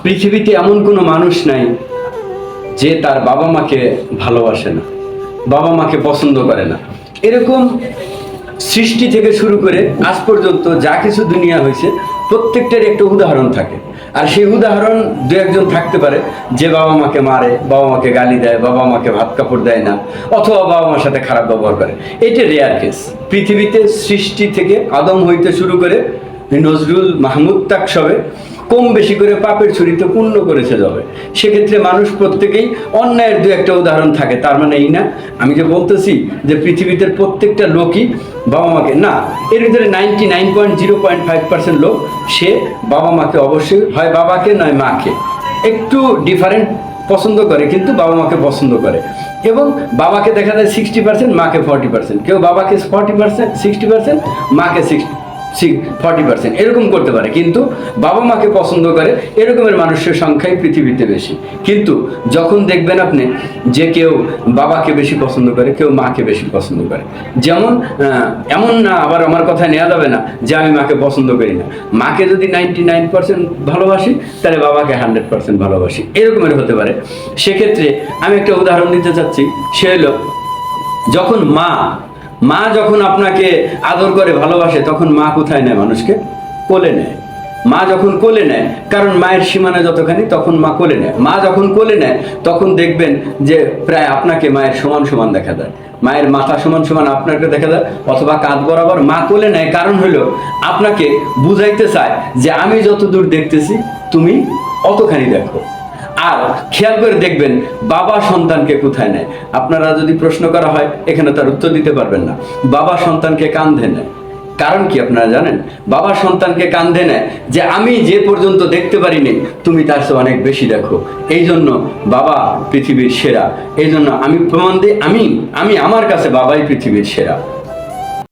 পৃথিবীতে এমন কোনো মানুষ নাই যে তার বাবা মাকে ভালোবাসে না, বাবা মাকে পছন্দ করে না। এরকম সৃষ্টি থেকে শুরু করে আজ পর্যন্ত যা কিছু দুনিয়া হয়েছে প্রত্যেকটার একটা উদাহরণ থাকে। আর সেই উদাহরণ দু একজন থাকতে পারে যে বাবা মাকে মারে, বাবা মাকে গালি দেয়, বাবা মাকে ভাত কাপড় দেয় না, অথবা বাবা মার সাথে খারাপ ব্যবহার করে। এটা রেয়ার কেস। পৃথিবীতে সৃষ্টি থেকে আদম হইতে শুরু করে নজরুল মাহমুদ তাক সবে কম বেশি করে পাপের ছুরিতে পূর্ণ করেছে যাবে। সেক্ষেত্রে মানুষ প্রত্যেকেই অন্যায়ের দু একটা উদাহরণ থাকে। তার মানে এই না আমি যে বলতেছি যে পৃথিবীতে প্রত্যেকটা লোকই বাবা মাকে না, এর ভিতরে 99.0.5% লোক সে বাবা মাকে অবশ্যই হয় বাবাকে নয় মাকে একটু ডিফারেন্ট পছন্দ করে, কিন্তু বাবা মাকে পছন্দ করে। এবং বাবাকে দেখা যায় 60%, মাকে 40%, কেউ বাবাকে 40%, 60%, মাকে 40%, এরকম করতে পারে। কিন্তু বাবা মাকে পছন্দ করে এরকমের মানুষের সংখ্যাই পৃথিবীতে বেশি। কিন্তু যখন দেখবেন আপনি যে কেউ বাবাকে বেশি পছন্দ করে, কেউ মাকে বেশি পছন্দ করে, যেমন এমন না আবার আমার কথা নেওয়া যাবে না যে আমি মাকে পছন্দ করি না। মাকে যদি 99% ভালোবাসি তাহলে বাবাকে 100% ভালোবাসি, এরকমের হতে পারে। সেক্ষেত্রে আমি একটা উদাহরণ দিতে চাচ্ছি। সে হলো যখন মা যখন আপনাকে আদর করে ভালোবাসে তখন মা কোথায় নেয়? মানুষকে কোলে নেয়। মা যখন কোলে নেয়, কারণ মায়ের সীমানা যতখানি তখন মা কোলে নেয়। মা যখন কোলে নেয় তখন দেখবেন যে প্রায় আপনাকে মায়ের সমান সমান দেখা যায়, মায়ের মাথা সমান সমান আপনাকে দেখা যায়, অথবা কাঁধ বরাবর মা কোলে নেয়। কারণ হলো আপনাকে বুঝাইতে চায় যে আমি যত দূর দেখতেছি তুমি অতখানি দেখো। আর খেয়াল করে দেখবেন বাবা সন্তানকে কোথায় নেয়। আপনারা যদি প্রশ্ন করা হয় এখানে তার উত্তর দিতে পারবেন না। বাবা সন্তানকে কাঁধে নেয়। কারণ কি আপনারা জানেন? বাবা সন্তানকে কাঁধে নেয় যে আমি যে পর্যন্ত দেখতে পারিনি তুমি তার চেয়ে অনেক বেশি দেখো। এই জন্য বাবা পৃথিবীর সেরা। এই জন্য আমি প্রমাণ দিই, আমি আমার কাছে বাবাই পৃথিবীর সেরা।